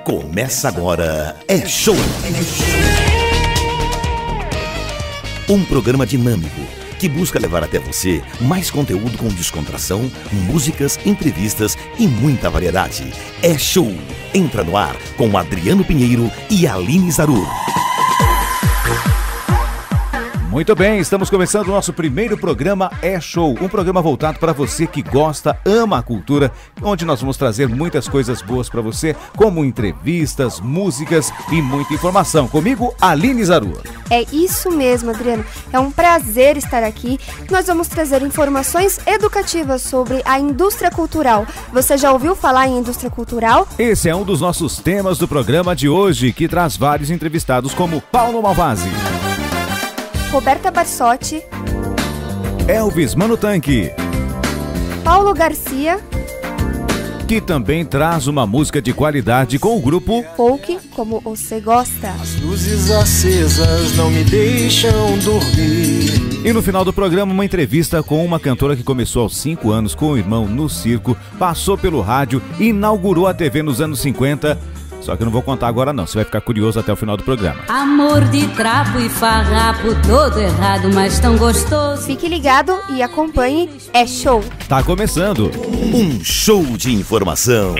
Começa agora, é show! Um programa dinâmico que busca levar até você mais conteúdo com descontração, músicas, entrevistas e muita variedade. É show! Entra no ar com Adriano Pinheiro e Aline Zarur. Muito bem, estamos começando o nosso primeiro programa É Show, um programa voltado para você que gosta, ama a cultura, onde nós vamos trazer muitas coisas boas para você, como entrevistas, músicas e muita informação. Comigo, Aline Zarur. É isso mesmo, Adriano. É um prazer estar aqui. Nós vamos trazer informações educativas sobre a indústria cultural. Você já ouviu falar em indústria cultural? Esse é um dos nossos temas do programa de hoje, que traz vários entrevistados como Paulo Malvasi, Roberta Barsotti, Elvis Mano Tanque, Paulo Garcia, que também traz uma música de qualidade com o grupo Folk Como Você Gosta. As luzes acesas não me deixam dormir. E no final do programa, uma entrevista com uma cantora que começou aos 5 anos com o irmão no circo, passou pelo rádio, inaugurou a TV nos anos 50. Só que eu não vou contar agora não, você vai ficar curioso até o final do programa. Amor de trapo e farrapo, todo errado, mas tão gostoso. Fique ligado e acompanhe É Show. Tá começando. Um show de informação.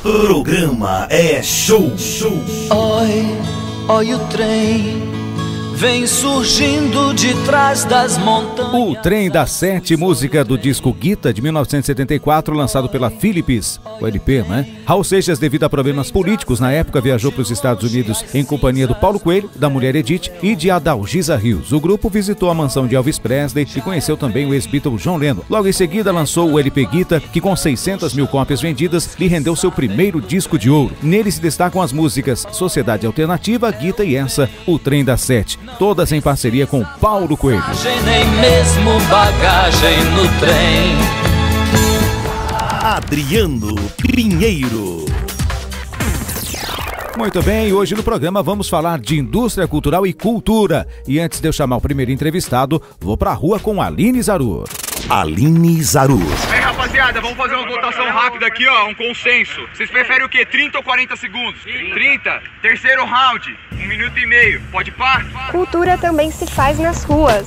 Programa É Show. Oi, oi o trem vem surgindo de trás das montanhas. O Trem das Sete, música do disco Guita de 1974, lançado pela Philips, o LP, né? Raul Seixas, devido a problemas políticos na época, viajou para os Estados Unidos em companhia do Paulo Coelho, da mulher Edith e de Adalgisa Rios. O grupo visitou a mansão de Elvis Presley e conheceu também o ex-Beatle John Lennon. Logo em seguida lançou o LP Guita, que com 600 mil cópias vendidas, lhe rendeu seu primeiro disco de ouro. Nele se destacam as músicas Sociedade Alternativa, Guita e essa, O Trem das Sete, todas em parceria com Paulo Coelho. Nem mesmo bagagem no trem. Adriano Pinheiro. Muito bem, hoje no programa vamos falar de indústria cultural e cultura. E antes de eu chamar o primeiro entrevistado, vou pra rua com Aline Zarur. Aline Zarur. Aí, rapaziada, vamos fazer uma votação rápida aqui, ó, um consenso. Vocês preferem o quê? 30 ou 40 segundos? 30. Terceiro round, 1 minuto e meio. Pode pá? Cultura também se faz nas ruas.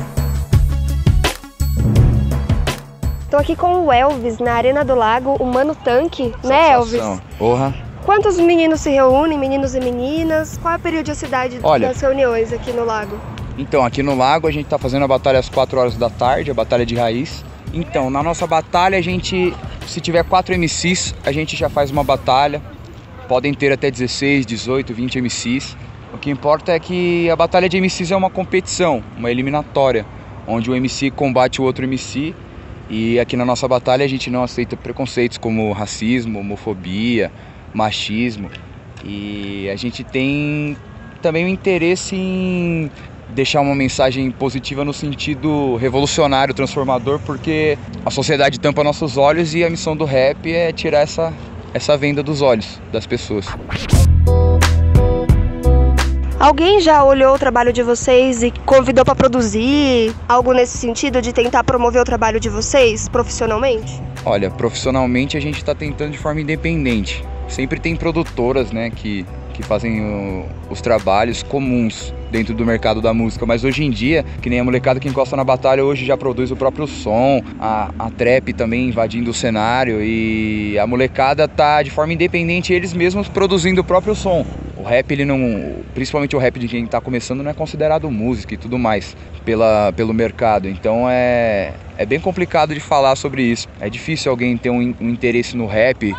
Tô aqui com o Elvis, na Arena do Lago, o Mano Tanque, né, Elvis? Porra. Quantos meninos se reúnem, meninos e meninas? Qual a periodicidade das reuniões aqui no Lago? Então, aqui no Lago a gente tá fazendo a batalha às 4 horas da tarde, a batalha de raiz. Então, na nossa batalha a gente, se tiver 4 MCs, a gente já faz uma batalha. Podem ter até 16, 18, 20 MCs. O que importa é que a batalha de MCs é uma competição, uma eliminatória, onde o MC combate o outro MC. E aqui na nossa batalha a gente não aceita preconceitos como racismo, homofobia, machismo. E a gente tem também o interesse em deixar uma mensagem positiva no sentido revolucionário, transformador, porque a sociedade tampa nossos olhos e a missão do rap é tirar essa venda dos olhos das pessoas. Alguém já olhou o trabalho de vocês e convidou para produzir? Algo nesse sentido de tentar promover o trabalho de vocês profissionalmente? Olha, profissionalmente a gente está tentando de forma independente. Sempre tem produtoras, né, que fazem os trabalhos comuns dentro do mercado da música, mas hoje em dia, que nem a molecada que encosta na batalha hoje já produz o próprio som, a trap também invadindo o cenário e a molecada tá de forma independente eles mesmos produzindo o próprio som. O rap, ele não, principalmente o rap de quem tá começando, não é considerado música e tudo mais pelo mercado, então é bem complicado de falar sobre isso. É difícil alguém ter um interesse no rap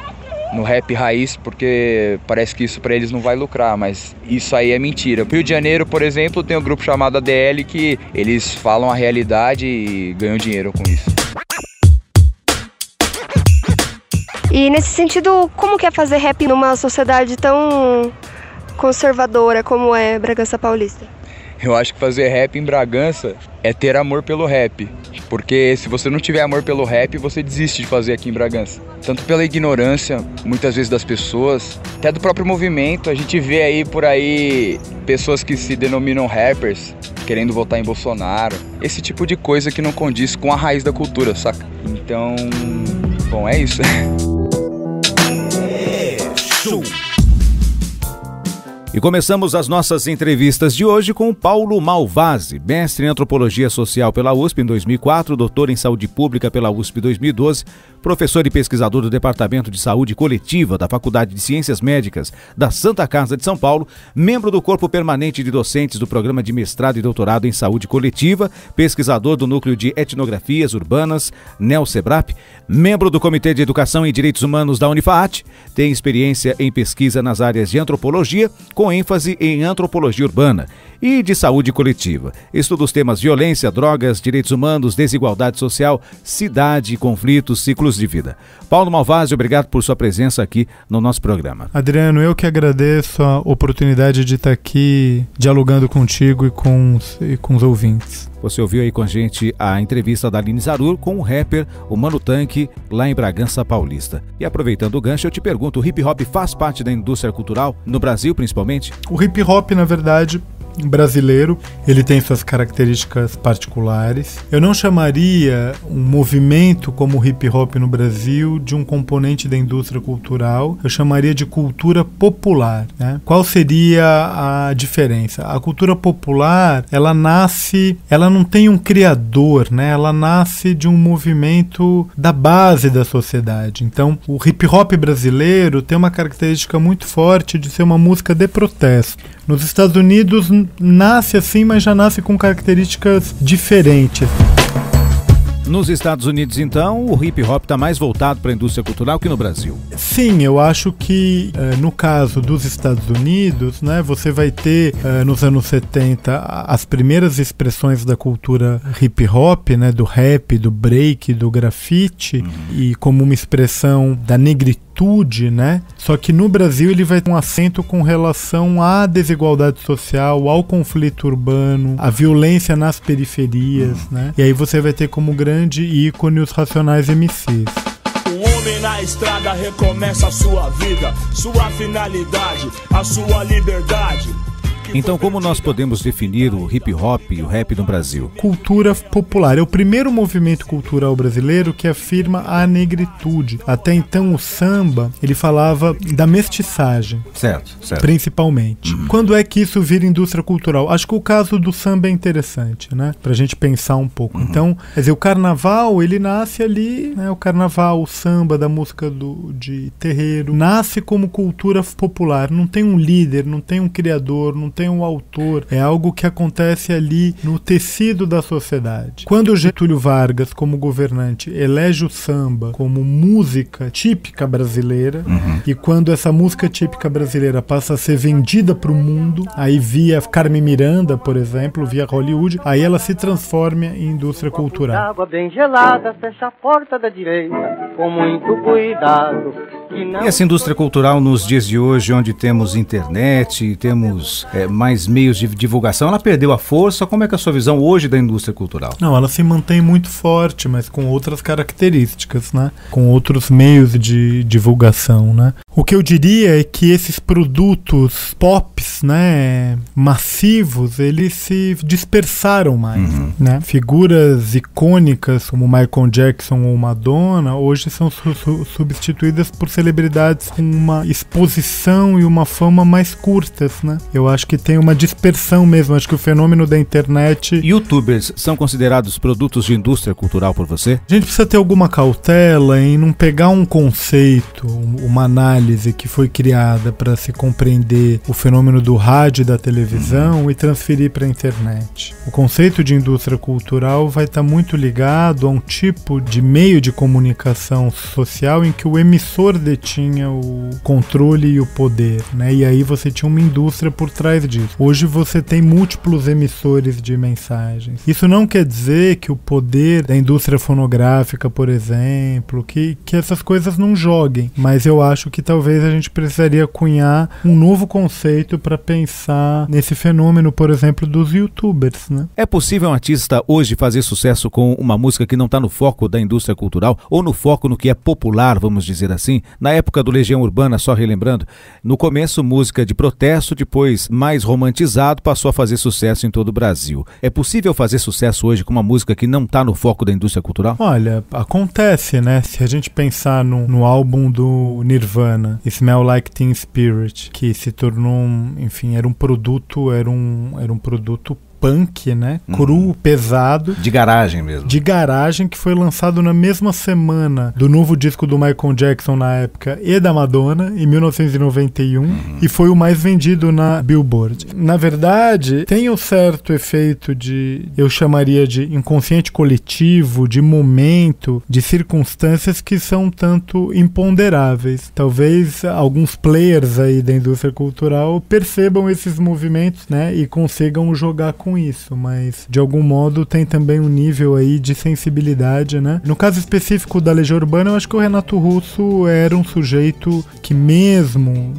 raiz, porque parece que isso para eles não vai lucrar, mas isso aí é mentira. Rio de Janeiro, por exemplo, tem um grupo chamado ADL que eles falam a realidade e ganham dinheiro com isso. E nesse sentido, como que é fazer rap numa sociedade tão conservadora como é Bragança Paulista? Eu acho que fazer rap em Bragança é ter amor pelo rap. Porque se você não tiver amor pelo rap, você desiste de fazer aqui em Bragança. Tanto pela ignorância, muitas vezes, das pessoas, até do próprio movimento. A gente vê aí por aí pessoas que se denominam rappers, querendo votar em Bolsonaro. Esse tipo de coisa que não condiz com a raiz da cultura, saca? Então, bom, é isso. Show. E começamos as nossas entrevistas de hoje com o Paulo Malvasi, mestre em Antropologia Social pela USP em 2004, doutor em Saúde Pública pela USP em 2012, professor e pesquisador do Departamento de Saúde Coletiva da Faculdade de Ciências Médicas da Santa Casa de São Paulo, membro do Corpo Permanente de Docentes do Programa de Mestrado e Doutorado em Saúde Coletiva, pesquisador do Núcleo de Etnografias Urbanas, NEO-SEBRAP, membro do Comitê de Educação e Direitos Humanos da Unifaat, tem experiência em pesquisa nas áreas de antropologia, com ênfase em antropologia urbana e de saúde coletiva. Estuda os temas violência, drogas, direitos humanos, desigualdade social, cidade, conflitos, ciclos de vida. Paulo Malvasi, obrigado por sua presença aqui no nosso programa. Adriano, eu que agradeço a oportunidade de estar aqui dialogando contigo e com os ouvintes. Você ouviu aí com a gente a entrevista da Aline Zarur com o rapper, o Mano Tanque, lá em Bragança Paulista. E aproveitando o gancho, eu te pergunto, o hip hop faz parte da indústria cultural, no Brasil principalmente? O hip hop, na verdade, brasileiro, ele tem suas características particulares. Eu não chamaria um movimento como o hip hop no Brasil de um componente da indústria cultural, eu chamaria de cultura popular, né? Qual seria a diferença? A cultura popular, ela não tem um criador, né? Ela nasce de um movimento da base da sociedade. Então, o hip hop brasileiro tem uma característica muito forte de ser uma música de protesto. Nos Estados Unidos nasce assim, mas já nasce com características diferentes. Nos Estados Unidos, então, o hip hop está mais voltado para a indústria cultural que no Brasil? Sim, eu acho que no caso dos Estados Unidos, né, você vai ter nos anos 70 as primeiras expressões da cultura hip hop, né, do rap, do break, do grafite, e como uma expressão da negritude, né? Só que no Brasil ele vai ter um acento com relação à desigualdade social, ao conflito urbano, à violência nas periferias, né? E aí você vai ter como grande ícone os Racionais MCs. Um homem na estrada recomeça a sua vida, sua finalidade, a sua liberdade. Então, como nós podemos definir o hip hop e o rap no Brasil? Cultura popular. É o primeiro movimento cultural brasileiro que afirma a negritude. Até então, o samba, ele falava da mestiçagem. Certo. Principalmente. Quando é que isso vira indústria cultural? Acho que o caso do samba é interessante, né? Pra gente pensar um pouco. Então, quer dizer, o carnaval, ele nasce ali, né? O carnaval, o samba da música de terreiro, nasce como cultura popular. Não tem um líder, não tem um criador, não tem um autor, é algo que acontece ali no tecido da sociedade. Quando o Getúlio Vargas, como governante, elege o samba como música típica brasileira, e quando essa música típica brasileira passa a ser vendida para o mundo, aí via Carmen Miranda, por exemplo, via Hollywood, aí ela se transforma em indústria cultural. Água bem gelada, fecha a porta da direita, com muito cuidado. E essa indústria cultural nos dias de hoje, onde temos internet, temos mais meios de divulgação, ela perdeu a força? Como é que é a sua visão hoje da indústria cultural? Não, ela se mantém muito forte, mas com outras características, né? Com outros meios de divulgação, né? O que eu diria é que esses produtos pops, né, massivos, eles se dispersaram mais, né? Figuras icônicas como Michael Jackson ou Madonna hoje são substituídas por celebridades com uma exposição e uma fama mais curtas, né? Eu acho que tem uma dispersão mesmo, acho que o fenômeno da internet... YouTubers são considerados produtos de indústria cultural por você? A gente precisa ter alguma cautela em não pegar um conceito, uma análise que foi criada para se compreender o fenômeno do rádio e da televisão e transferir para a internet. O conceito de indústria cultural vai estar muito ligado a um tipo de meio de comunicação social em que o emissor detinha o controle e o poder, né? E aí você tinha uma indústria por trás disso. Hoje você tem múltiplos emissores de mensagens. Isso não quer dizer que o poder da indústria fonográfica, por exemplo, que essas coisas não joguem, mas eu acho que talvez a gente precisaria cunhar um novo conceito para pensar nesse fenômeno, por exemplo, dos YouTubers, né? É possível um artista hoje fazer sucesso com uma música que não está no foco da indústria cultural ou no foco no que é popular, vamos dizer assim? Na época do Legião Urbana, só relembrando, no começo música de protesto, depois mais romantizado, passou a fazer sucesso em todo o Brasil. É possível fazer sucesso hoje com uma música que não está no foco da indústria cultural? Olha, acontece, né? Se a gente pensar no álbum do Nirvana, Madonna, Smell Like Teen Spirit, que se tornou, enfim, era um produto punk, né? Cru, pesado. De garagem mesmo. De garagem, que foi lançado na mesma semana do novo disco do Michael Jackson na época e da Madonna, em 1991, e foi o mais vendido na Billboard. Na verdade, tem um certo efeito eu chamaria de inconsciente coletivo, de momento, de circunstâncias que são tanto imponderáveis. Talvez alguns players aí da indústria cultural percebam esses movimentos, né? E consigam jogar com isso, mas de algum modo tem também um nível aí de sensibilidade, né? No caso específico da Legião Urbana, eu acho que o Renato Russo era um sujeito que, mesmo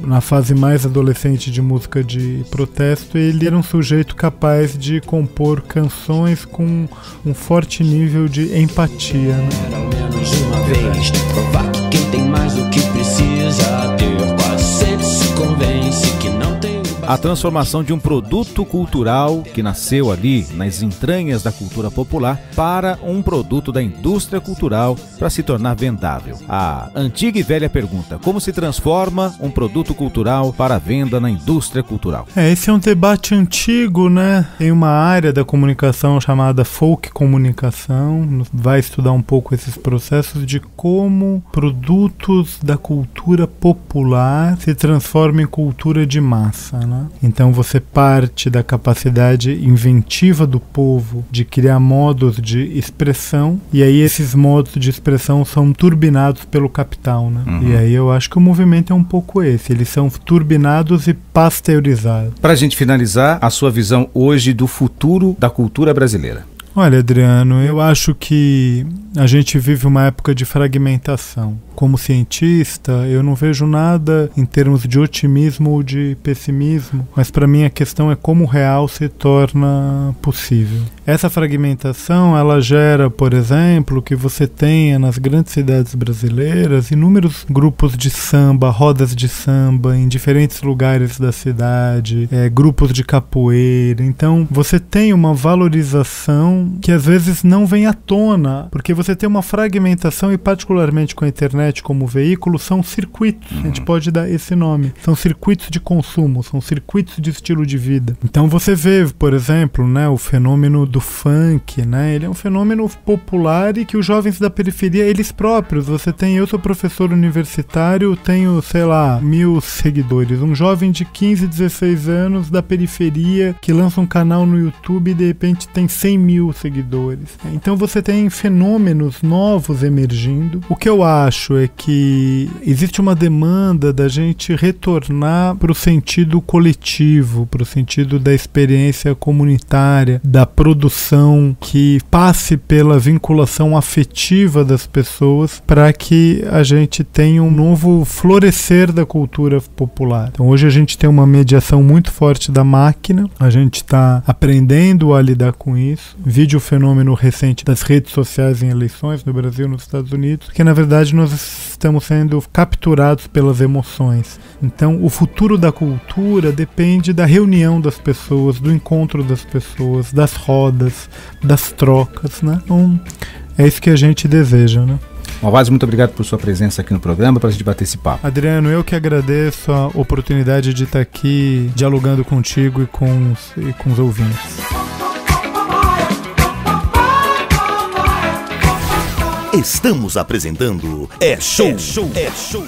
na fase mais adolescente de música de protesto, ele era um sujeito capaz de compor canções com um forte nível de empatia, né? Menos uma vez, provar que quem tem mais do que precisa ter, quase sempre se convence que não tem. A transformação de um produto cultural que nasceu ali nas entranhas da cultura popular para um produto da indústria cultural para se tornar vendável. A antiga e velha pergunta: como se transforma um produto cultural para venda na indústria cultural? Esse é um debate antigo, né? Tem uma área da comunicação chamada folk comunicação, vai estudar um pouco esses processos de como produtos da cultura popular se transformam em cultura de massa, né? Então você parte da capacidade inventiva do povo de criar modos de expressão, e aí esses modos de expressão são turbinados pelo capital, né? E aí eu acho que o movimento é um pouco esse, eles são turbinados e pasteurizados. Para a gente finalizar, a sua visão hoje do futuro da cultura brasileira. Olha, Adriano, eu acho que a gente vive uma época de fragmentação. Como cientista, eu não vejo nada em termos de otimismo ou de pessimismo, mas para mim a questão é como o real se torna possível. Essa fragmentação, ela gera, por exemplo, que você tenha nas grandes cidades brasileiras inúmeros grupos de samba, rodas de samba em diferentes lugares da cidade, grupos de capoeira. Então, você tem uma valorização que às vezes não vem à tona, porque você tem uma fragmentação, e particularmente com a internet como veículo, são circuitos, a gente pode dar esse nome, são circuitos de consumo, são circuitos de estilo de vida. Então você vê, por exemplo, né, o fenômeno do funk, né, ele é um fenômeno popular e que os jovens da periferia, eles próprios, eu sou professor universitário, tenho, 1000 seguidores, um jovem de 15, 16 anos da periferia que lança um canal no YouTube e de repente tem 100 mil seguidores. Então você tem fenômenos novos emergindo. O que eu acho é que existe uma demanda da gente retornar para o sentido coletivo, para o sentido da experiência comunitária, da produção que passe pela vinculação afetiva das pessoas, para que a gente tenha um novo florescer da cultura popular. Então hoje a gente tem uma mediação muito forte da máquina, a gente está aprendendo a lidar com isso. Vide o fenômeno recente das redes sociais em eleições no Brasil e nos Estados Unidos, que na verdade nós estamos sendo capturados pelas emoções. Então, o futuro da cultura depende da reunião das pessoas, do encontro das pessoas, das rodas, das trocas, né? Então, é isso que a gente deseja, né? Malvazzi, muito obrigado por sua presença aqui no programa, para a gente bater esse papo. Adriano, eu que agradeço a oportunidade de estar aqui dialogando contigo e com os ouvintes. Estamos apresentando É Show.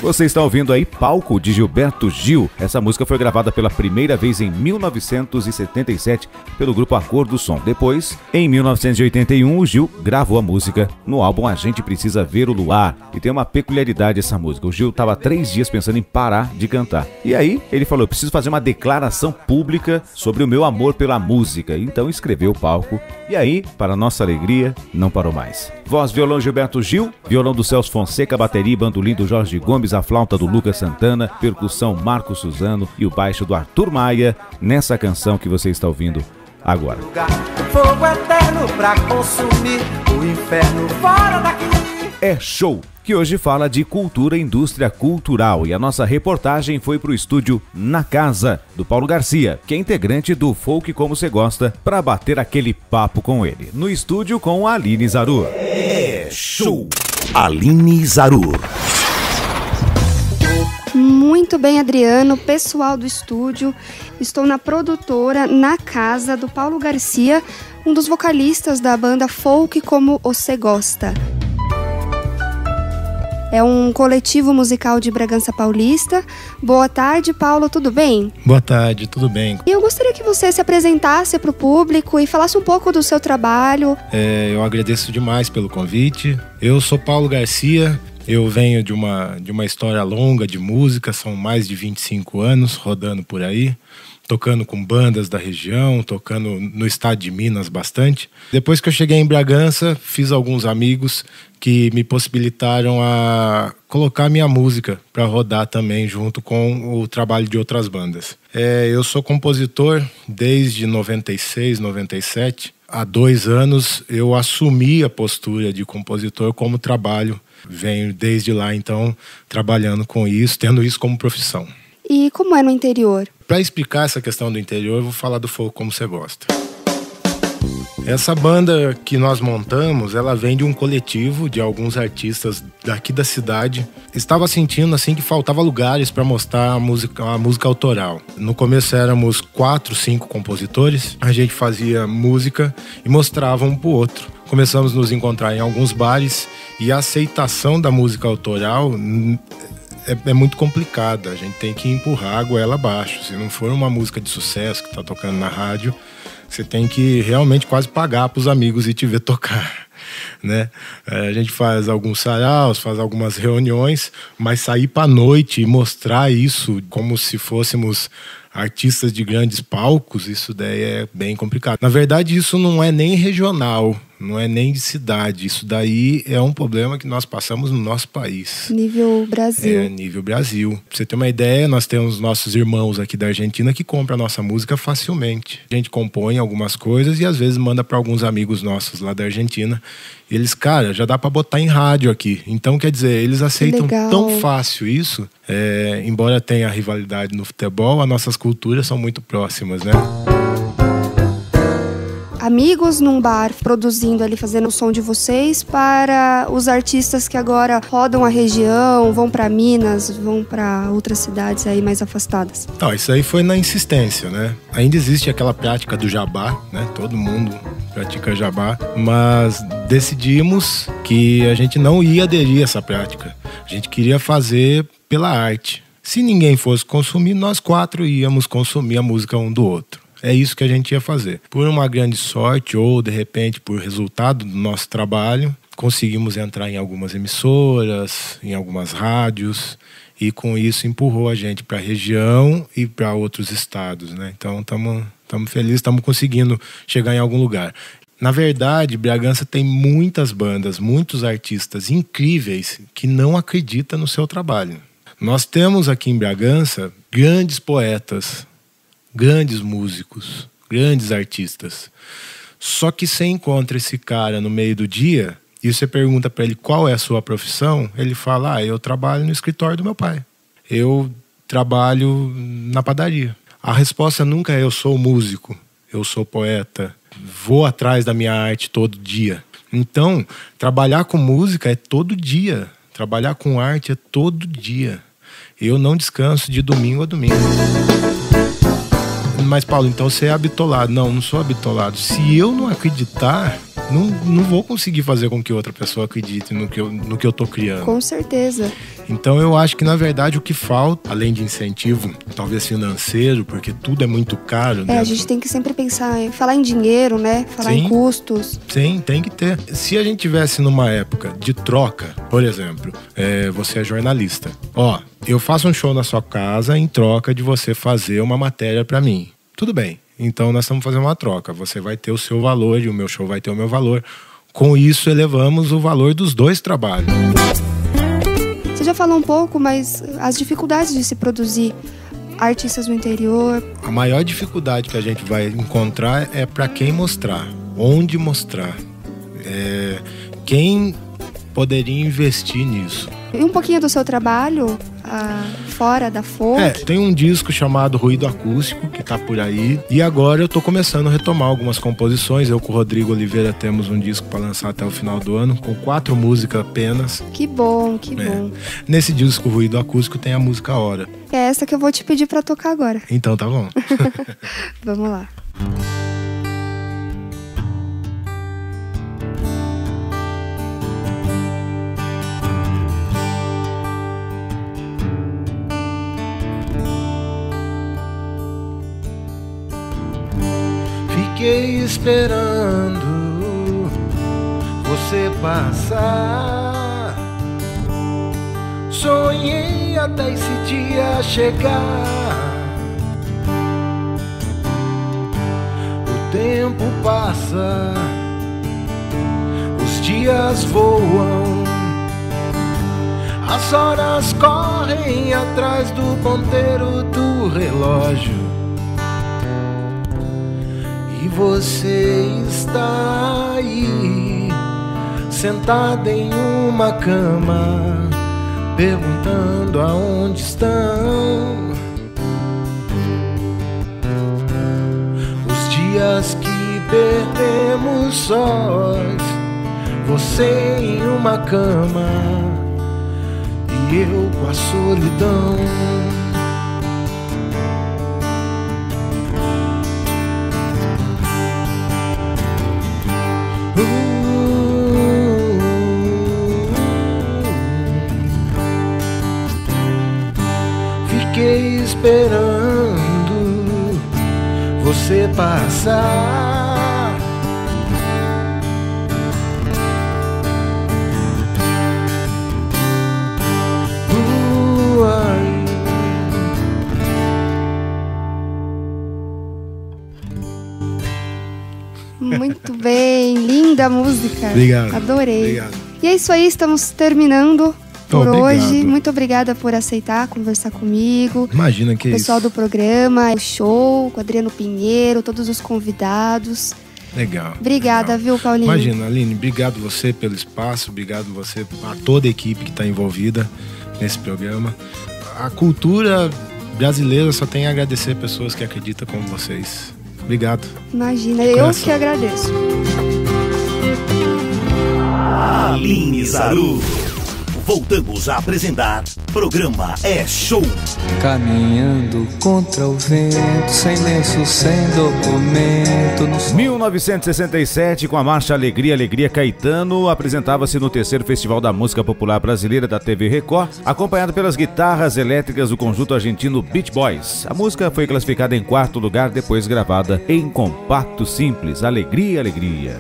Você está ouvindo aí Palco, de Gilberto Gil. Essa música foi gravada pela primeira vez em 1977 pelo grupo A Cor do Som. Depois, em 1981, o Gil gravou a música no álbum A Gente Precisa Ver o Luar. E tem uma peculiaridade essa música. O Gil estava 3 dias pensando em parar de cantar. E aí, ele falou: eu preciso fazer uma declaração pública sobre o meu amor pela música. Então escreveu o Palco. E aí, para nossa alegria, não parou mais. Voz, violão, Gilberto Gil, violão do Celso Fonseca, bateria e bandolim do Jorge Gomes, a flauta do Lucas Santana, percussão Marco Suzano e o baixo do Arthur Maia, nessa canção que você está ouvindo agora. Fogo eterno pra consumir o inferno fora daqui. É Show, que hoje fala de cultura e indústria cultural, e a nossa reportagem foi para o estúdio Na Casa, do Paulo Garcia, que é integrante do Folk Como Cê Gosta, para bater aquele papo com ele. No estúdio com a Aline Zarur. É Show. Aline Zarur. Muito bem, Adriano, pessoal do estúdio. Estou na produtora Na Casa do Paulo Garcia, um dos vocalistas da banda Folk Como Você Gosta. É um coletivo musical de Bragança Paulista. Boa tarde, Paulo, tudo bem? Boa tarde, tudo bem. E eu gostaria que você se apresentasse para o público e falasse um pouco do seu trabalho. Eu agradeço demais pelo convite. Eu sou Paulo Garcia, eu venho de uma história longa de música, são mais de 25 anos rodando por aí, tocando com bandas da região, tocando no estado de Minas bastante. Depois que eu cheguei em Bragança, fiz alguns amigos que me possibilitaram a colocar minha música para rodar também junto com o trabalho de outras bandas. Eu sou compositor desde 96, 97. Há 2 anos eu assumi a postura de compositor como trabalho. Venho desde lá, então, trabalhando com isso, tendo isso como profissão. E como é no interior? Para explicar essa questão do interior, eu vou falar do Folk Como Você Gosta. Essa banda que nós montamos, ela vem de um coletivo de alguns artistas daqui da cidade. Estava sentindo assim que faltava lugares para mostrar a música autoral. No começo éramos 4, 5 compositores. A gente fazia música e mostrava um pro outro. Começamos a nos encontrar em alguns bares e a aceitação da música autoral é muito complicada. A gente tem que empurrar a goela abaixo. Se não for uma música de sucesso que está tocando na rádio, você tem que realmente quase pagar para os amigos e te ver tocar, né? A gente faz alguns saraus, faz algumas reuniões, mas sair para a noite e mostrar isso como se fôssemos artistas de grandes palcos, isso daí é bem complicado. Na verdade, isso não é nem regional, não é nem de cidade. Isso daí é um problema que nós passamos no nosso país. Nível Brasil. Nível Brasil. Pra você ter uma ideia, nós temos nossos irmãos aqui da Argentina que compram a nossa música facilmente. A gente compõe algumas coisas e às vezes manda para alguns amigos nossos lá da Argentina. E eles, cara, já dá para botar em rádio aqui. Então, quer dizer, eles aceitam tão fácil isso. Embora tenha rivalidade no futebol, as nossas culturas são muito próximas, né? Amigos num bar produzindo ali, fazendo o som de vocês para os artistas que agora rodam a região, vão para Minas, vão para outras cidades aí mais afastadas. Então, isso aí foi na insistência, né? Ainda existe aquela prática do jabá, né? Todo mundo pratica jabá, mas decidimos que a gente não ia aderir a essa prática. A gente queria fazer pela arte. Se ninguém fosse consumir, nós 4 íamos consumir a música um do outro. É isso que a gente ia fazer. Por uma grande sorte ou, de repente, por resultado do nosso trabalho, conseguimos entrar em algumas emissoras, em algumas rádios, e com isso empurrou a gente para a região e para outros estados, né? Então, estamos felizes, estamos conseguindo chegar em algum lugar. Na verdade, Bragança tem muitas bandas, muitos artistas incríveis que não acreditam no seu trabalho. Nós temos aqui em Bragança grandes poetas, grandes músicos, grandes artistas. Só que você encontra esse cara no meio do dia e você pergunta para ele qual é a sua profissão, ele fala, eu trabalho no escritório do meu pai. Eu trabalho na padaria. A resposta nunca é eu sou músico, eu sou poeta, vou atrás da minha arte todo dia. Então, trabalhar com música é todo dia, trabalhar com arte é todo dia. Eu não descanso de domingo a domingo. Mas, Paulo, então você é bitolado. Não sou bitolado. Se eu não acreditar, não vou conseguir fazer com que outra pessoa acredite no que eu tô criando. Com certeza. Então eu acho que, na verdade, o que falta, além de incentivo, talvez financeiro, porque tudo é muito caro. A gente tem que sempre pensar, falar em dinheiro, né? Falar em custos. Sim, tem que ter. Se a gente tivesse numa época de troca, por exemplo, você é jornalista. Eu faço um show na sua casa em troca de você fazer uma matéria para mim. Tudo bem. Então nós estamos fazendo uma troca. Você vai ter o seu valor e o meu show vai ter o meu valor. Com isso elevamos o valor dos 2 trabalhos. Você já falou um pouco, mas as dificuldades de se produzir artistas no interior. A maior dificuldade que a gente vai encontrar é para quem mostrar, onde mostrar, quem poderia investir nisso. E um pouquinho do seu trabalho, fora da folk? Tem um disco chamado Ruído Acústico, que tá por aí. E agora eu tô começando a retomar algumas composições. Eu com o Rodrigo Oliveira temos um disco para lançar até o final do ano, com 4 músicas apenas. Que bom, que bom. Nesse disco Ruído Acústico tem a música Hora. É essa que eu vou te pedir para tocar agora. Então tá bom. Vamos lá. Fiquei esperando você passar. Sonhei até esse dia chegar. O tempo passa, os dias voam, as horas correm atrás do ponteiro do relógio. E você está aí, sentada em uma cama, perguntando aonde estão os dias que perdemos sós. Você em uma cama e eu com a solidão. Fiquei esperando você passar. Muito bem, linda a música. Obrigado. Adorei. Obrigado. E é isso aí, estamos terminando por Obrigado. hoje. Muito obrigada por aceitar conversar comigo. Imagina que o pessoal isso. do programa, o show, com o Adriano Pinheiro, todos os convidados. Legal. Obrigada, viu, Paulinho? Imagina, Aline, obrigado você pelo espaço, obrigado você a toda a equipe que está envolvida nesse programa. A cultura brasileira só tem a agradecer pessoas que acreditam como vocês. Obrigado. Imagina, eu Coração. que agradeço. Aline Zaru. Voltamos a apresentar Programa É Show. Caminhando contra o vento, sem lenço, sem documento. 1967, com a marcha Alegria, Alegria Caetano, apresentava-se no terceiro Festival da Música Popular Brasileira da TV Record, acompanhado pelas guitarras elétricas do conjunto argentino Beach Boys. A música foi classificada em 4º lugar, depois gravada em compacto simples, Alegria, Alegria.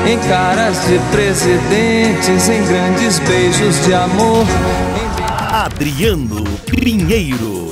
Em caras de presidentes, em grandes beijos de amor. Adriano Pinheiro.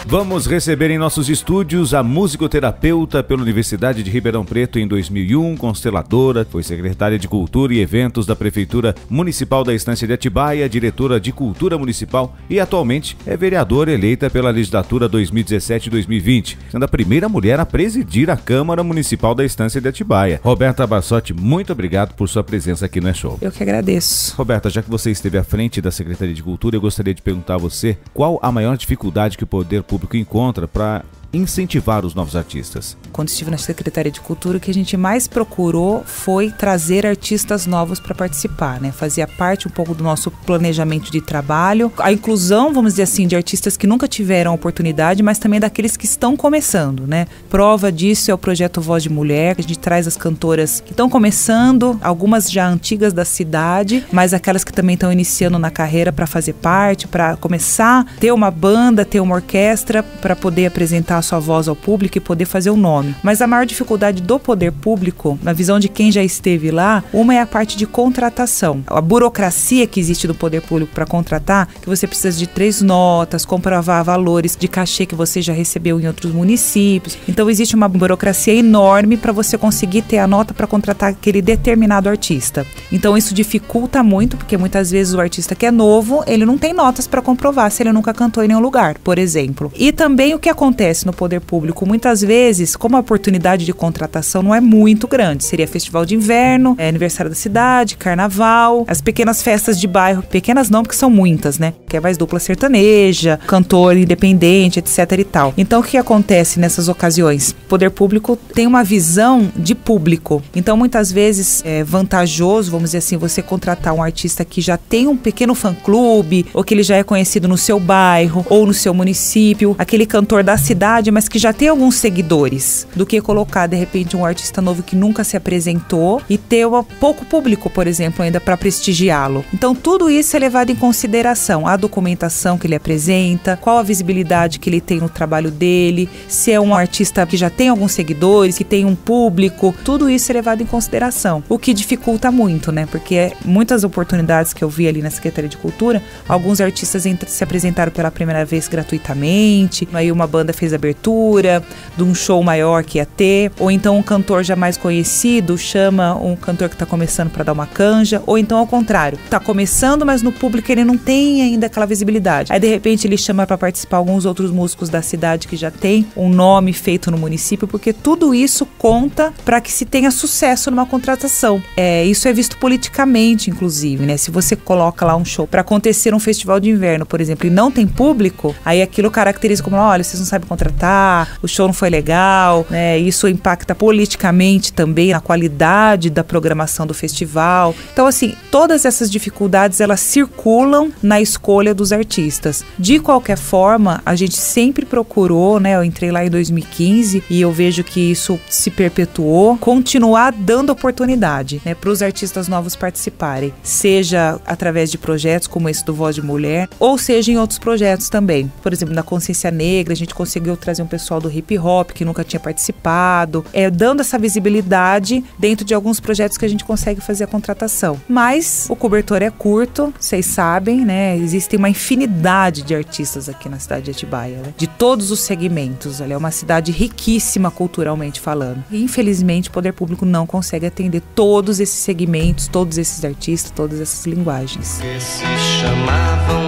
Vamos receber em nossos estúdios a musicoterapeuta pela Universidade de Ribeirão Preto em 2001, consteladora, foi secretária de Cultura e Eventos da Prefeitura Municipal da Estância de Atibaia, diretora de Cultura Municipal e atualmente é vereadora eleita pela legislatura 2017-2020, sendo a primeira mulher a presidir a Câmara Municipal da Estância de Atibaia. Roberta Bassotti, muito obrigado por sua presença aqui no É Show. Eu que agradeço. Roberta, já que você esteve à frente da Secretaria de Cultura, eu gostaria de perguntar a você qual a maior dificuldade que o poder público encontra para incentivar os novos artistas. Quando estive na Secretaria de Cultura, o que a gente mais procurou foi trazer artistas novos para participar, né? Fazia parte um pouco do nosso planejamento de trabalho, a inclusão, vamos dizer assim, de artistas que nunca tiveram oportunidade, mas também daqueles que estão começando, né? Prova disso é o projeto Voz de Mulher, que a gente traz as cantoras que estão começando, algumas já antigas da cidade, mas aquelas que também estão iniciando na carreira para fazer parte, para começar a ter uma banda, ter uma orquestra, para poder apresentar a sua voz ao público e poder fazer o nome. Mas a maior dificuldade do poder público, na visão de quem já esteve lá, uma é a parte de contratação. A burocracia que existe do poder público para contratar, que você precisa de 3 notas, comprovar valores de cachê que você já recebeu em outros municípios. Então existe uma burocracia enorme para você conseguir ter a nota para contratar aquele determinado artista. Então isso dificulta muito, porque muitas vezes o artista que é novo, ele não tem notas para comprovar se ele nunca cantou em nenhum lugar, por exemplo. E também o que acontece no no poder público, muitas vezes, como a oportunidade de contratação não é muito grande, seria festival de inverno, aniversário da cidade, carnaval, as pequenas festas de bairro, pequenas não, porque são muitas, né? Que é mais dupla sertaneja, cantor independente, etc e tal. Então, o que acontece nessas ocasiões? O poder público tem uma visão de público. Então, muitas vezes é vantajoso, vamos dizer assim, você contratar um artista que já tem um pequeno fã-clube, ou que ele já é conhecido no seu bairro, ou no seu município, aquele cantor da cidade, mas que já tem alguns seguidores, do que colocar, de repente, um artista novo que nunca se apresentou e ter pouco público, por exemplo, ainda para prestigiá-lo. Então, tudo isso é levado em consideração. A documentação que ele apresenta, qual a visibilidade que ele tem no trabalho dele, se é um artista que já tem alguns seguidores, que tem um público, tudo isso é levado em consideração. O que dificulta muito, né? Porque muitas oportunidades que eu vi ali na Secretaria de Cultura, alguns artistas se apresentaram pela primeira vez gratuitamente, aí uma banda fez a abertura de um show maior que ia ter, ou então um cantor já mais conhecido chama um cantor que está começando para dar uma canja, ou então ao contrário, está começando, mas no público ele não tem ainda aquela visibilidade. Aí de repente ele chama para participar alguns outros músicos da cidade que já tem um nome feito no município, porque tudo isso conta para que se tenha sucesso numa contratação. Isso é visto politicamente, inclusive, né? Se você coloca lá um show para acontecer um festival de inverno, por exemplo, e não tem público, aí aquilo caracteriza como, olha, vocês não sabem contratar, o show não foi legal, né? Isso impacta politicamente também na qualidade da programação do festival. Então, assim, todas essas dificuldades, elas circulam na escolha dos artistas. De qualquer forma, a gente sempre procurou, né? Eu entrei lá em 2015 e eu vejo que isso se perpetuou, continuar dando oportunidade, né, para os artistas novos participarem, seja através de projetos como esse do Voz de Mulher, ou seja em outros projetos também. Por exemplo, na Consciência Negra, a gente conseguiu trazer um pessoal do hip hop que nunca tinha participado, dando essa visibilidade dentro de alguns projetos que a gente consegue fazer a contratação. Mas o cobertor é curto, vocês sabem, né? Existem uma infinidade de artistas aqui na cidade de Atibaia, né? De todos os segmentos. Ela é uma cidade riquíssima culturalmente falando. E, infelizmente, o poder público não consegue atender todos esses segmentos, todos esses artistas, todas essas linguagens. Que se chamavam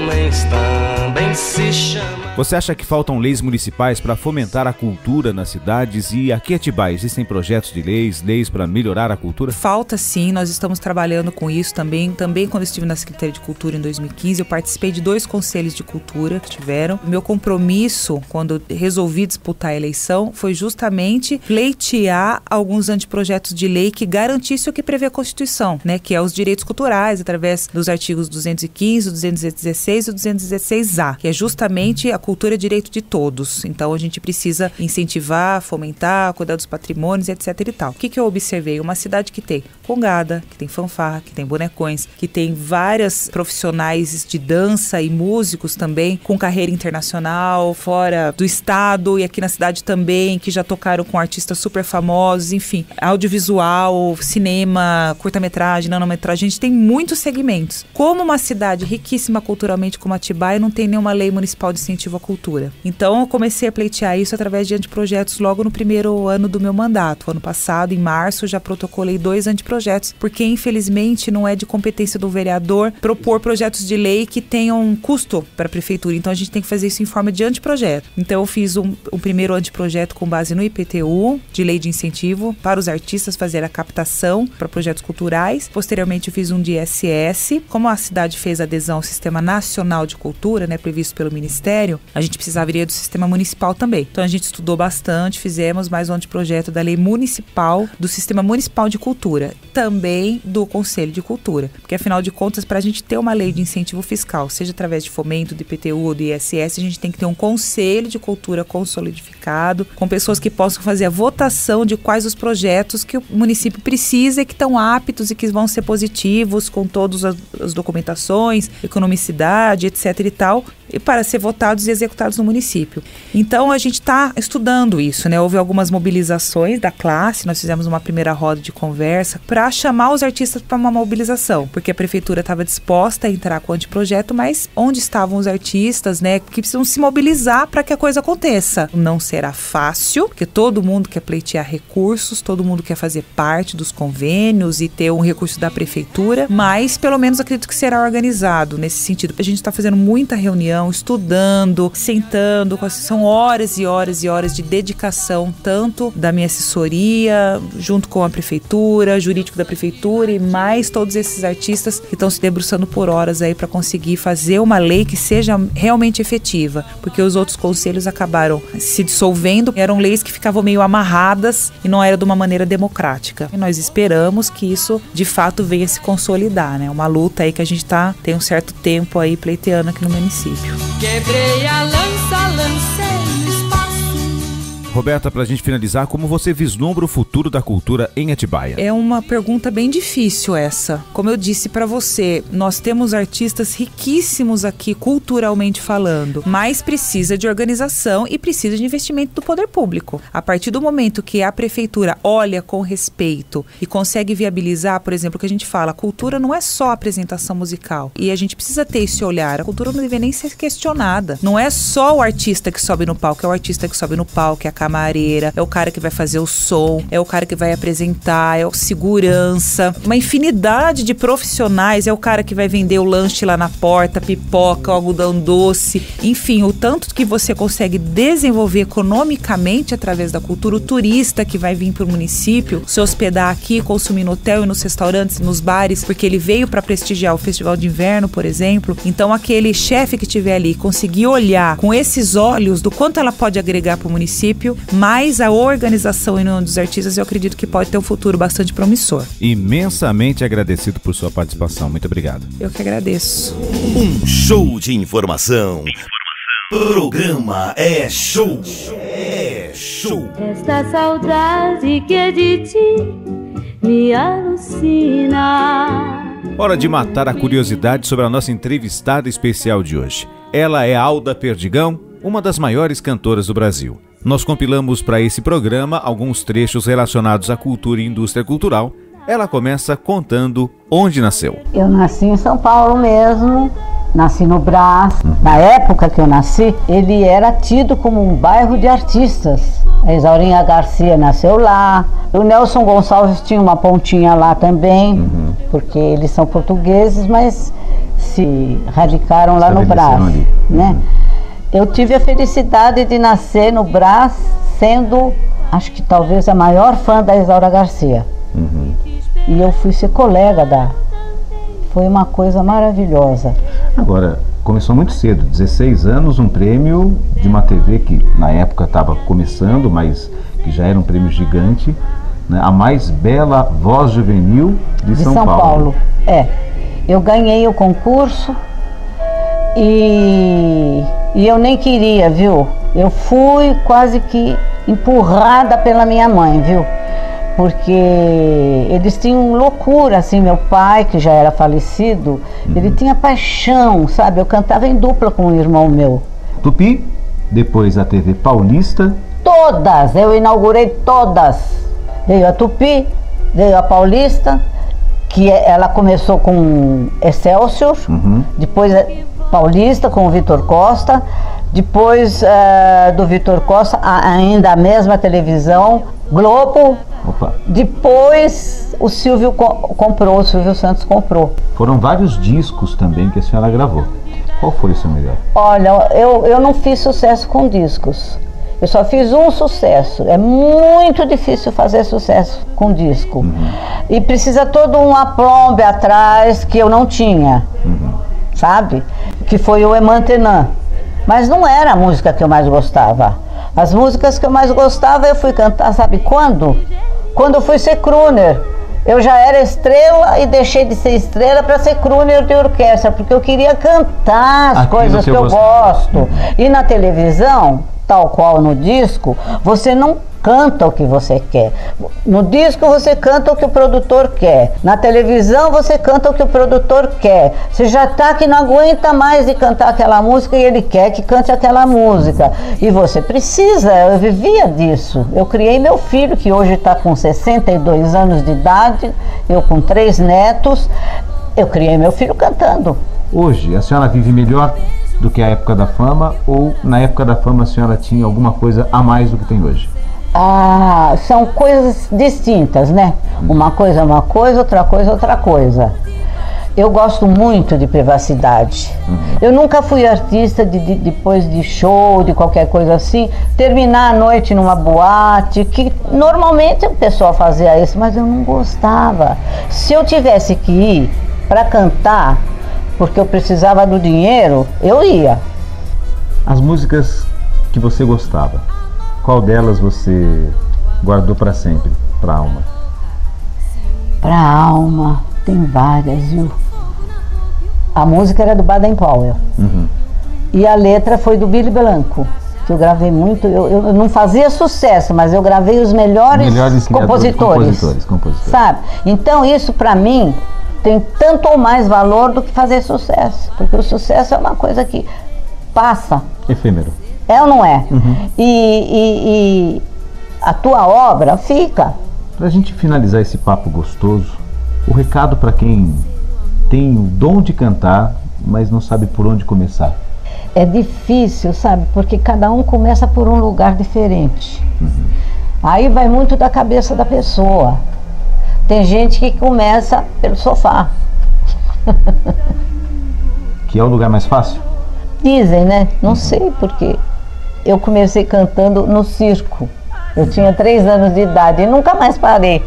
homens também se chamam. Você acha que faltam leis municipais para fomentar a cultura nas cidades? E aqui em Atibaia existem projetos de leis para melhorar a cultura? Falta sim, nós estamos trabalhando com isso também. Também quando eu estive na Secretaria de Cultura em 2015, eu participei de 2 conselhos de cultura que tiveram. Meu compromisso, quando resolvi disputar a eleição, foi justamente pleitear alguns anteprojetos de lei que garantisse o que prevê a Constituição, né? Que é os direitos culturais, através dos artigos 215, 216 e 216A, que é justamente a cultura é direito de todos. Então, a gente precisa incentivar, fomentar, cuidar dos patrimônios, etc e tal. O que eu observei? Uma cidade que tem congada, que tem fanfarra, que tem bonecões, que tem várias profissionais de dança e músicos também, com carreira internacional, fora do estado e aqui na cidade também, que já tocaram com artistas super famosos, enfim, audiovisual, cinema, curta-metragem, nanometragem, a gente tem muitos segmentos. Como uma cidade riquíssima culturalmente como Atibaia, não tem nenhuma lei municipal de incentivo à cultura. Então, eu comecei a pleitear isso através de anteprojetos logo no primeiro ano do meu mandato. Ano passado, em março, já protocolei 2 anteprojetos, porque infelizmente não é de competência do vereador propor projetos de lei que tenham um custo para a prefeitura. Então, a gente tem que fazer isso em forma de anteprojeto. Então, eu fiz um primeiro anteprojeto com base no IPTU, de lei de incentivo, para os artistas fazer a captação para projetos culturais. Posteriormente, eu fiz um de ISS. Como a cidade fez adesão ao Sistema Nacional de Cultura, né, previsto pelo Ministério, a gente precisaria do sistema municipal também. Então a gente estudou bastante, fizemos mais um anteprojeto da lei municipal, do Sistema Municipal de Cultura, também do Conselho de Cultura. Porque afinal de contas, para a gente ter uma lei de incentivo fiscal, seja através de fomento, do IPTU ou do ISS, a gente tem que ter um Conselho de Cultura consolidificado, com pessoas que possam fazer a votação de quais os projetos que o município precisa e que estão aptos e que vão ser positivos, com todas as documentações, economicidade, etc e tal, e para ser votados e executados no município. Então, a gente está estudando isso, né? Houve algumas mobilizações da classe, nós fizemos uma primeira roda de conversa para chamar os artistas para uma mobilização, porque a prefeitura estava disposta a entrar com o anteprojeto, mas onde estavam os artistas, né? Que precisam se mobilizar para que a coisa aconteça. Não será fácil, porque todo mundo quer pleitear recursos, todo mundo quer fazer parte dos convênios e ter um recurso da prefeitura, mas pelo menos acredito que será organizado nesse sentido. A gente está fazendo muita reunião reunião, estudando, sentando, são horas e horas e horas de dedicação, tanto da minha assessoria, junto com a prefeitura, jurídico da prefeitura e mais todos esses artistas que estão se debruçando por horas aí para conseguir fazer uma lei que seja realmente efetiva, porque os outros conselhos acabaram se dissolvendo, eram leis que ficavam meio amarradas e não era de uma maneira democrática. E nós esperamos que isso de fato venha se consolidar, né? Uma luta aí que a gente tem um certo tempo aí pleiteando aqui no município. Quebrei a lança, lancei no espaço. Roberta, pra gente finalizar, como você vislumbra o futuro da cultura em Atibaia? É uma pergunta bem difícil essa. Como eu disse pra você, nós temos artistas riquíssimos aqui, culturalmente falando, mas precisa de organização e precisa de investimento do poder público. A partir do momento que a prefeitura olha com respeito e consegue viabilizar, por exemplo, o que a gente fala, a cultura não é só a apresentação musical. E a gente precisa ter esse olhar. A cultura não deve nem ser questionada. Não é só o artista que sobe no palco, é o artista que sobe no palco, é a camareira, é o cara que vai fazer o som, é o cara que vai apresentar, é o segurança, uma infinidade de profissionais, é o cara que vai vender o lanche lá na porta, pipoca, o algodão doce, enfim, o tanto que você consegue desenvolver economicamente através da cultura, o turista que vai vir para o município, se hospedar aqui, consumir no hotel e nos restaurantes, nos bares, porque ele veio para prestigiar o Festival de Inverno, por exemplo. Então aquele chefe que estiver ali conseguir olhar com esses olhos do quanto ela pode agregar para o município, mais a organização em nome dos artistas, eu acredito que pode ter um futuro bastante promissor. Imensamente agradecido por sua participação. Muito obrigado. Eu que agradeço. Um show de informação. Programa É Show. É Show. Esta saudade que é de ti me alucina. Hora de matar a curiosidade sobre a nossa entrevistada especial de hoje. Ela é Alda Perdigão, uma das maiores cantoras do Brasil. Nós compilamos para esse programa alguns trechos relacionados à cultura e indústria cultural. Ela começa contando onde nasceu. Eu nasci em São Paulo mesmo, nasci no Brás. Na época que eu nasci, ele era tido como um bairro de artistas. A Isaurinha Garcia nasceu lá. O Nelson Gonçalves tinha uma pontinha lá também, porque eles são portugueses, mas se radicaram lá no Brás, né? Eu tive a felicidade de nascer no Brás, sendo, acho que talvez a maior fã da Isaura Garcia. E eu fui ser colega da... Foi uma coisa maravilhosa. Agora, começou muito cedo, 16 anos, um prêmio de uma TV que na época estava começando, mas que já era um prêmio gigante, né? A mais bela voz juvenil de São Paulo. É, eu ganhei o concurso e eu nem queria, viu? Eu fui quase que empurrada pela minha mãe, viu? Porque eles tinham loucura, assim, meu pai, que já era falecido, ele tinha paixão, sabe? Eu cantava em dupla com um irmão meu. Tupi, depois a TV Paulista. Todas, eu inaugurei todas. Veio a Tupi, veio a Paulista, que ela começou com Excelsior, depois Paulista com o Vitor Costa, depois do Vitor Costa, ainda a mesma televisão, Globo. Opa. Depois o Silvio comprou, o Silvio Santos comprou. Foram vários discos também que a senhora gravou. Qual foi o seu melhor? Olha, eu não fiz sucesso com discos. Eu só fiz um sucesso. É muito difícil fazer sucesso com disco. E precisa todo um aplombe atrás que eu não tinha. Sabe? Que foi o Emantenã. Mas não era a música que eu mais gostava. As músicas que eu mais gostava eu fui cantar, sabe quando? Quando eu fui ser crooner. Eu já era estrela e deixei de ser estrela para ser crooner de orquestra, porque eu queria cantar as coisas que eu gosto. E na televisão, tal qual no disco, você não canta o que você quer. No disco você canta o que o produtor quer. Na televisão você canta o que o produtor quer. Você já tá que não aguenta mais de cantar aquela música e ele quer que cante aquela música. E você precisa, eu vivia disso. Eu criei meu filho, que hoje está com 62 anos de idade, eu com 3 netos. Eu criei meu filho cantando. Hoje, a senhora vive melhor do que a época da fama, ou na época da fama a senhora tinha alguma coisa a mais do que tem hoje? Ah, são coisas distintas, né? Uma coisa é uma coisa, outra coisa é outra coisa. Eu gosto muito de privacidade. Eu nunca fui artista depois de show, de qualquer coisa assim, terminar a noite numa boate, que normalmente o pessoal fazia isso, mas eu não gostava. Se eu tivesse que ir para cantar, porque eu precisava do dinheiro, eu ia. As músicas que você gostava, qual delas você guardou para sempre, para a alma? Para a alma, tem várias, viu? A música era do Baden Powell. E a letra foi do Billy Blanco, que eu gravei muito. Eu não fazia sucesso, mas eu gravei os melhores compositores. Sabe? Então isso para mim tem tanto ou mais valor do que fazer sucesso. Porque o sucesso é uma coisa que passa. Efêmero. É ou não é? E a tua obra fica. Pra gente finalizar esse papo gostoso, o recado para quem tem o dom de cantar, mas não sabe por onde começar. É difícil, sabe? Porque cada um começa por um lugar diferente. Aí vai muito da cabeça da pessoa. Tem gente que começa pelo sofá. Que é o lugar mais fácil? Dizem, né? Não sei porque. Eu comecei cantando no circo. Eu tinha 3 anos de idade e nunca mais parei.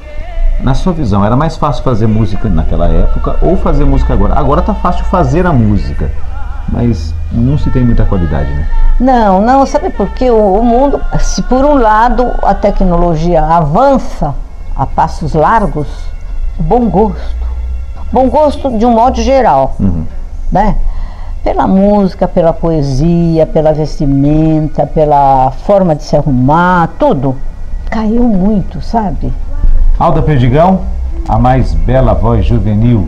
Na sua visão, era mais fácil fazer música naquela época ou fazer música agora? Agora tá fácil fazer a música, mas não se tem muita qualidade, né? Não, sabe por quê? O mundo, se por um lado a tecnologia avança a passos largos, bom gosto de um modo geral, né? Pela música, pela poesia, pela vestimenta, pela forma de se arrumar, tudo caiu muito, sabe? Alda Perdigão, a mais bela voz juvenil,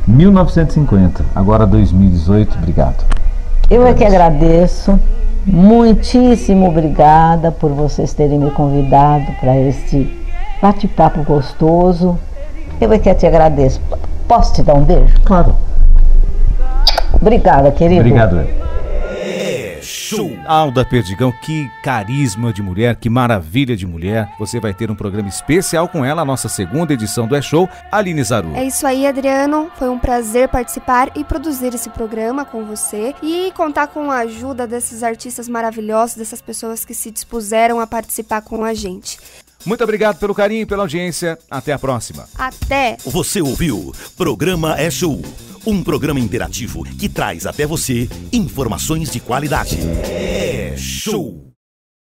1950, agora 2018, obrigado. Eu é que agradeço, muitíssimo obrigada por vocês terem me convidado para este bate-papo gostoso. Eu é que te agradeço. Posso te dar um beijo? Claro. Obrigada, querido. Obrigado. Show! Alda Perdigão, que carisma de mulher, que maravilha de mulher. Você vai ter um programa especial com ela, a nossa segunda edição do É Show, Aline Zaru. É isso aí, Adriano. Foi um prazer participar e produzir esse programa com você e contar com a ajuda desses artistas maravilhosos, dessas pessoas que se dispuseram a participar com a gente. Muito obrigado pelo carinho e pela audiência. Até a próxima. Até! Você ouviu Programa É Show, um programa interativo que traz até você informações de qualidade. É Show!